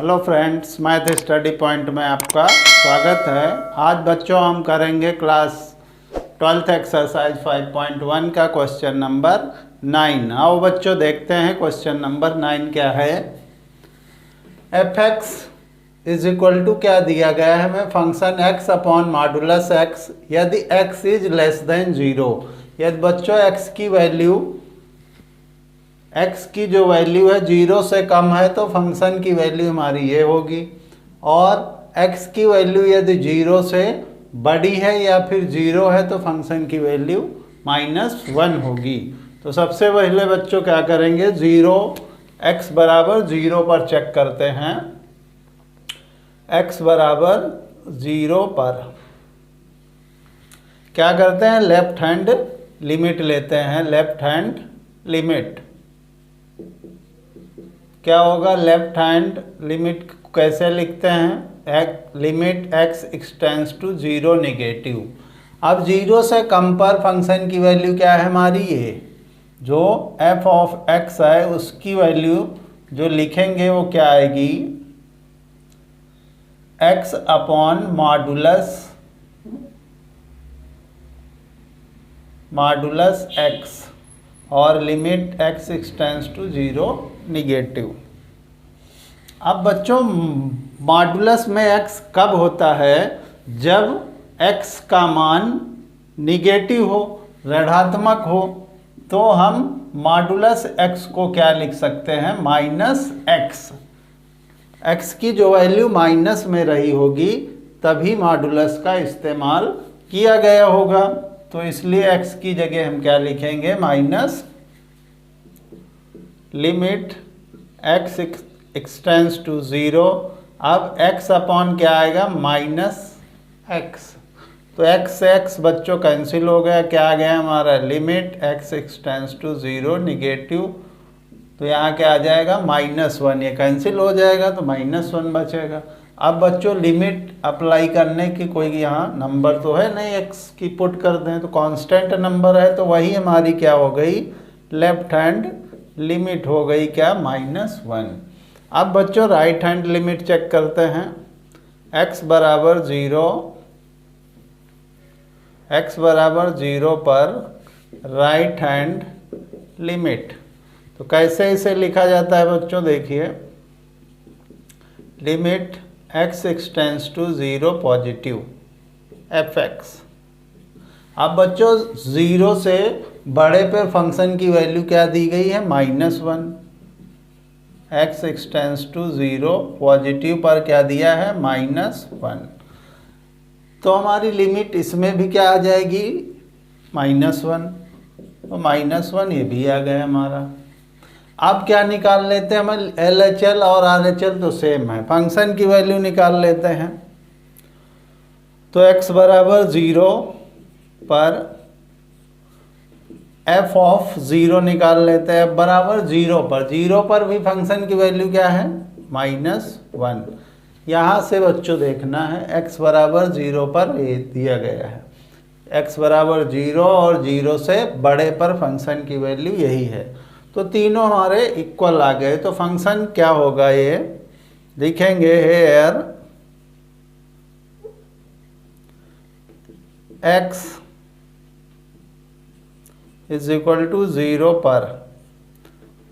Hello friends, math study point में आपका स्वागत है। आज बच्चों हम करेंगे क्लास 12th एक्सरसाइज 5.1 का क्वेश्चन नंबर 9। आओ बच्चों देखते हैं क्वेश्चन नंबर 9 क्या है। fx इज इक्वल टू क्या दिया गया है हमें, function x upon modulus x यदि x इज लेस देन 0। यदि बच्चों x की जो वैल्यू है 0 से कम है तो फंक्शन की वैल्यू हमारी ये होगी, और x की वैल्यू यदि 0 से बड़ी है या फिर 0 है तो फंक्शन की वैल्यू -1 होगी। तो सबसे पहले बच्चों क्या करेंगे, x बराबर 0 पर चेक करते हैं। x बराबर 0 पर क्या करते हैं, लेफ्ट हैंड लिमिट लेते हैं। लेफ्ट हैंड लिमिट क्या होगा, लेफ्ट हैंड लिमिट कैसे लिखते हैं, limit x extends to 0 negative. अब 0 से कम पर फंक्शन की वैल्यू क्या है हमारी, ये जो f ऑफ x है उसकी वैल्यू जो लिखेंगे वो क्या आएगी, x अपॉन मॉडुलस x और limit x extends to 0 negative. अब बच्चों मॉडुलस में x कब होता है, जब x का मान निगेटिव हो, ऋणात्मक हो, तो हम मॉडुलस x को क्या लिख सकते हैं, -x। x की जो वैल्यू माइनस में रही होगी तभी मॉडुलस का इस्तेमाल किया गया होगा, तो इसलिए x की जगह हम क्या लिखेंगे, minus limit x extends to 0। अब x अपॉन क्या आएगा, -x। तो x से x बच्चों कैंसिल हो गया, क्या आ गया हमारा, limit x extends to 0 negative. तो यहाँ क्या आ जाएगा, -1, ये कैंसिल हो जाएगा तो -1 बचेगा। अब बच्चों लिमिट अप्लाई करने की कोई यहाँ नंबर तो है नहीं, x की पुट कर दें तो कांस्टेंट नंबर है, तो वही हमारी क्या हो गई, लेफ्ट हैंड लिमिट हो गई क्या, -1। अब बच्चों राइट हैंड लिमिट चेक करते हैं। x बराबर 0 पर राइट हैंड लिमिट, तो कैसे इसे लिखा जाता है बच्चों, देखिए limit x extends to 0 positive fx। अब बच्चों 0 से बड़े पे फंक्शन की वैल्यू क्या दी गई है, -1। x एक्सटेंड्स टू 0 पॉजिटिव पर क्या दिया है, -1। तो हमारी लिमिट इसमें भी क्या आ जाएगी, -1। तो -1 ये भी आ गया हमारा। अब क्या निकाल लेते हैं हम, LHL और RHL तो सेम है, फंक्शन की वैल्यू निकाल लेते हैं। तो x बराबर 0 पर f ऑफ 0 निकाल लेते हैं। f बराबर 0 पर भी फंक्शन की वैल्यू क्या है, -1। यहाँ से बच्चों देखना है x बराबर 0 पर ये दिया गया है, x बराबर 0 और 0 से बड़े पर फंक्शन की वैल्यू यही है, तो तीनों हमारे इक्वल आ गए। तो फंक्शन क्या होगा, ये लिखेंगे here x is equal to 0 पर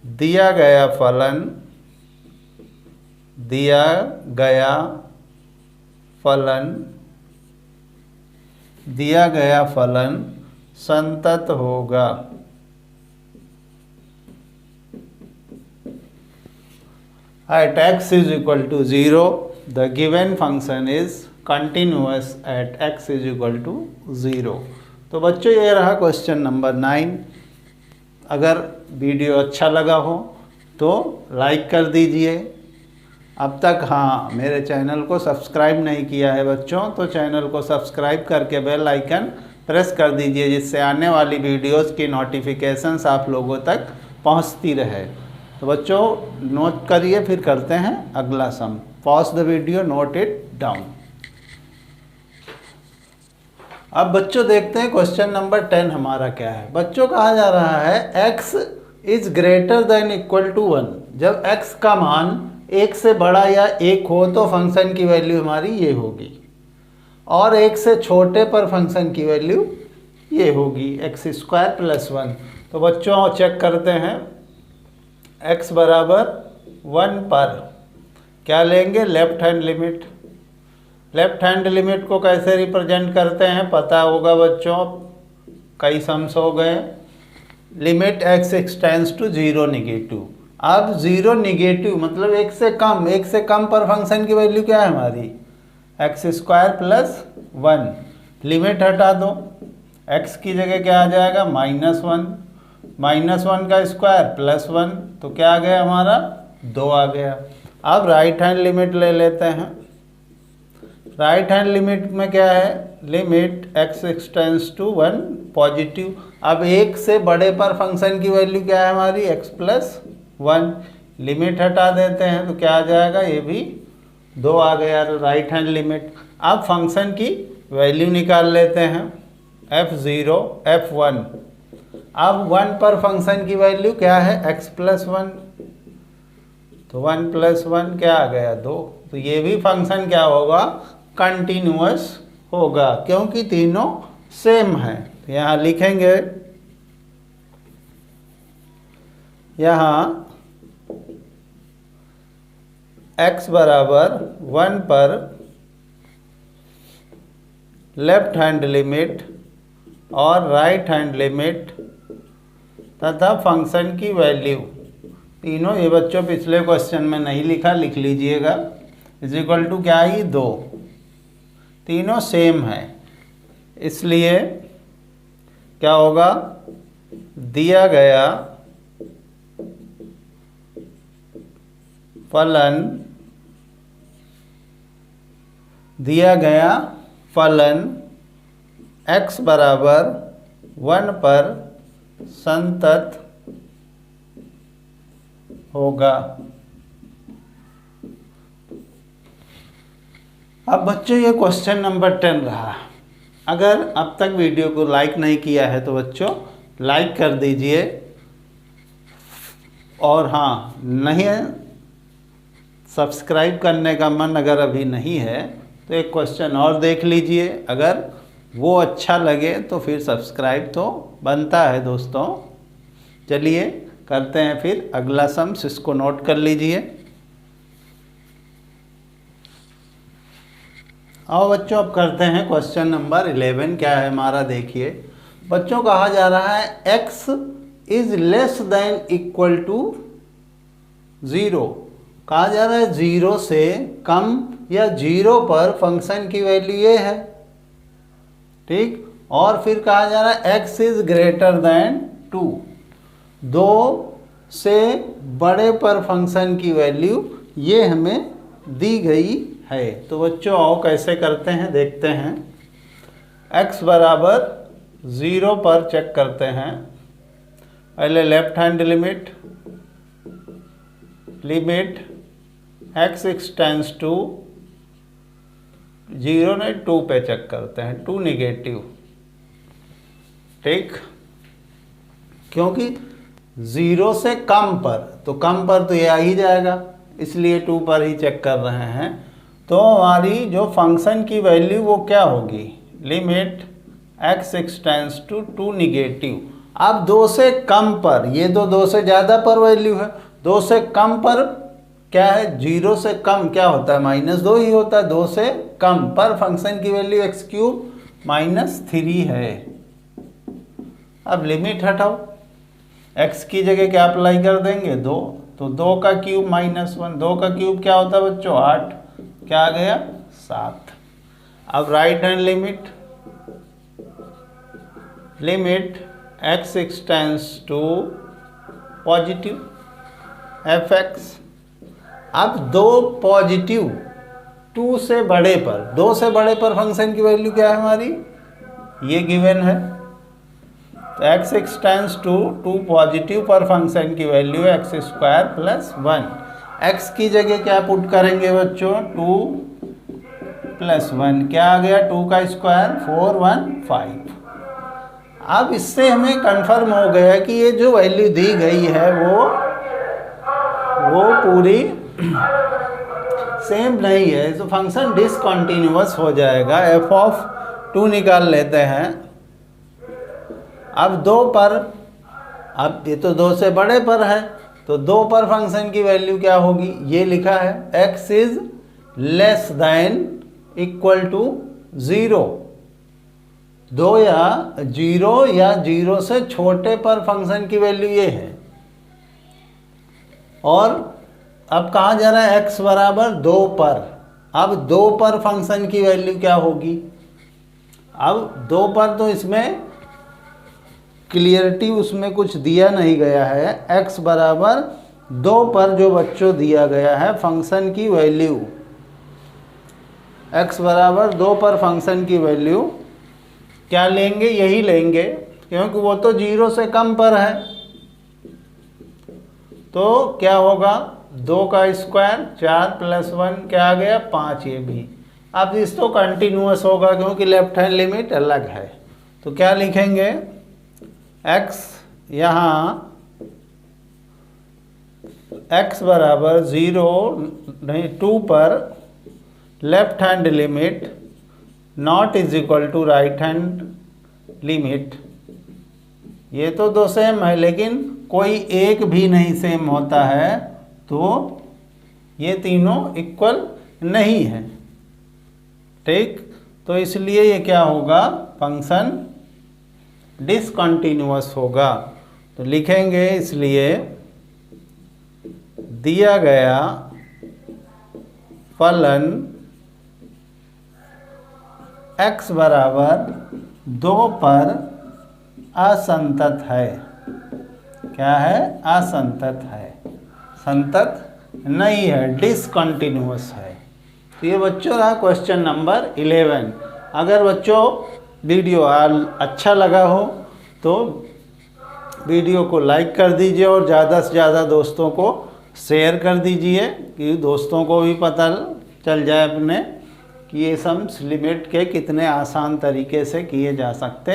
दिया गया फलन संतत होगा। At x is equal to 0, the given function is continuous at x is equal to 0। तो बच्चों ये रहा क्वेश्चन नंबर 9। अगर वीडियो अच्छा लगा हो तो लाइक कर दीजिए। अब तक मेरे चैनल को सब्सक्राइब नहीं किया है बच्चों, तो चैनल को सब्सक्राइब करके बेल आइकन प्रेस कर दीजिए, जिससे आने वाली वीडियोस की नोटिफिकेशंस आप लोगों तक पहुंचती रहे। तो बच्चों नोट करिए, फिर करते हैं अगला sum. Pause the video, note it down. अब बच्चों देखते हैं क्वेश्चन नंबर 10 हमारा क्या है। बच्चों कहा जा रहा है x is greater than equal to 1। जब x का मान एक से बड़ा या एक हो तो फंक्शन की वैल्यू हमारी ये होगी, और एक से छोटे पर फंक्शन की वैल्यू ये होगी x² + 1। तो बच्चों चेक करते हैं, x बराबर 1 पर क्या लेंगे, left hand limit. Left hand limit को कैसे रिप्रेजेंट करते हैं पता होगा बच्चों, कई सम्स हो गए। Limit x extends to 0 negative. अब 0 नेगेटिव मतलब एक से कम पर फंक्शन की वैल्यू क्या है हमारी, x² + 1। लिमिट हटा दो, x की जगह क्या आ जाएगा, -1, -1 का स्क्वायर +1, तो क्या आ गया हमारा, 2 आ गया। अब राइट हैंड लिमिट ले लेते हैं। राइट हैंड लिमिट में क्या है, limit x extends to 1 positive. अब एक से बड़े पर फंक्शन की वैल्यू क्या है हमारी, x + 1। लिमिट हटा देते हैं तो क्या आ जाएगा, ये भी 2 आ गया राइट हैंड लिमिट। अब फंक्शन की वैल्यू निकाल लेते हैं, f0 f1। अब 1 पर फंक्शन की वैल्यू क्या है, x + 1, तो 1 + 1 क्या आ गया, 2। तो ये भी फंक्शन क्या होगा, कंटिन्यूअस होगा, क्योंकि तीनों सेम है। तो यहाँ लिखेंगे, यहाँ x बराबर 1 पर लेफ्ट हैंड लिमिट और राइट हैंड लिमिट तथा फंक्शन की वैल्यू तीनों, ये बच्चों पिछले क्वेश्चन में नहीं लिखा, लिख लीजिएगा, = क्या ही 2, तीनों सेम है। इसलिए क्या होगा, दिया गया फलन x बराबर 1 पर संतत होगा। अब बच्चों ये क्वेश्चन नंबर 10 रहा। अगर अब तक वीडियो को लाइक नहीं किया है तो बच्चों लाइक कर दीजिए, और हाँ, नहीं सब्सक्राइब करने का मन अगर अभी नहीं है तो एक क्वेश्चन और देख लीजिए, अगर वो अच्छा लगे तो फिर सब्सक्राइब तो बनता है दोस्तों। चलिए करते हैं फिर अगला सम्स, इसको नोट कर लीजिए। आओ बच्चों अब करते हैं क्वेश्चन नंबर 11। क्या है हमारा, देखिए बच्चों, कहा जा रहा है x < = 0। कहा जा रहा है 0 से कम या 0 पर फंक्शन की वैल्यू ये है, ठीक। और फिर कहा जा रहा है x < 2। 2 से बड़े पर फंक्शन की वैल्यू ये हमें दी गई है। तो बच्चों आओ कैसे करते हैं, देखते हैं। x बराबर 0 पर चेक करते हैं। पहले left hand limit x extends to 0 नहीं 2 पे चेक करते हैं, 2 नेगेटिव, ठीक। क्योंकि 0 से कम पर, तो कम पर तो ये आ ही जाएगा, इसलिए 2 पर ही चेक कर रहे हैं। तो हमारी जो फंक्शन की वैल्यू वो क्या होगी, limit x extends to 2 negative. अब 2 से कम पर, ये तो 2 से ज़्यादा पर वैल्यू है, 2 से कम पर क्या है, 0 से कम क्या होता है, -2 ही होता है। 2 से कम पर फंक्शन की वैल्यू x³ - 3 है। अब लिमिट हटाओ, x की जगह क्या अप्लाई कर देंगे, 2, तो 2 का क्यूब -1, 2 का क्यूब क्या होता है बच्चों, 8, क्या आ गया, 7। अब right hand limit x extends to positive fx। अब 2 पॉजिटिव 2 से बड़े पर, 2 से बड़े पर फंक्शन की वैल्यू क्या है हमारी, ये गिवन है। तो x एक्सटेंड्स टू 2 पॉजिटिव पर फंक्शन की वैल्यू है x² + 1। x की जगह क्या पुट करेंगे बच्चों, 2 + 1, क्या आ गया, 2 का स्क्वायर 4 1 5। अब इससे हमें कंफर्म हो गया कि ये जो वैल्यू दी गई है वो पूरी सेम नहीं है तो फंक्शन डिसकंटिन्यूअस हो जाएगा। f(2) निकाल लेते हैं। अब 2 पर, अब ये तो 2 से बड़े पर है, तो 2 पर फंक्शन की वैल्यू क्या होगी, ये लिखा है x is less than equal to 0। 2 या 0 से छोटे पर फंक्शन की वैल्यू ये है। और अब कहा जा रहा है x बराबर 2 पर। अब 2 पर फंक्शन की वैल्यू क्या होगी, अब 2 पर तो इसमें क्लियरिटी उसमें कुछ दिया नहीं गया है। x बराबर 2 पर जो बच्चों दिया गया है फंक्शन की वैल्यू, x बराबर 2 पर फंक्शन की वैल्यू क्या लेंगे, यही लेंगे, क्योंकि वो तो 0 से कम पर है। तो क्या होगा, 2 का स्क्वायर 4 + 1 क्या आ गया 5, ये भी। अब इस तो कंटिन्यूअस होगा क्योंकि लेफ्ट हैंड लिमिट अलग है। तो क्या लिखेंगे, x यहाँ x बराबर 0 नहीं 2 पर left hand limit not is equal to right hand limit. ये तो 2 सेम है लेकिन कोई एक भी नहीं सेम होता है, तो ये तीनों इक्वल नहीं है। ठीक, तो इसलिए ये क्या होगा, फंक्शन डिसकंटिन्यूअस होगा। तो लिखेंगे, इसलिए दिया गया फलन x बराबर 2 पर असंतत है। क्या है, असंतत है, संतत नहीं है, डिसकंटिन्यूअस है। तो ये बच्चों रहा क्वेश्चन नंबर 11। अगर बच्चों वीडियो अच्छा लगा हो तो वीडियो को लाइक कर दीजिए और ज़्यादा से ज़्यादा दोस्तों को शेयर कर दीजिए कि दोस्तों को भी पता चल जाए अपने कि ये सम्स लिमिट के कितने आसान तरीके से किए जा सकते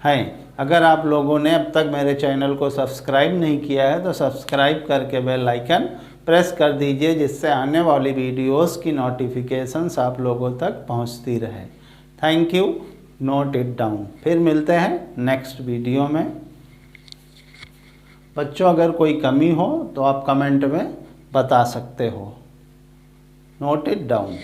हैं। अगर आप लोगों ने अब तक मेरे चैनल को सब्सक्राइब नहीं किया है तो सब्सक्राइब करके बेल आइकन प्रेस कर दीजिए, जिससे आने वाली वीडियोस की नोटिफिकेशंस आप लोगों तक पहुंचती रहे। Thank you, note it down. फिर मिलते हैं नेक्स्ट वीडियो में। बच्चों अगर कोई कमी हो तो आप कमेंट में बता सकते हो। Note it down.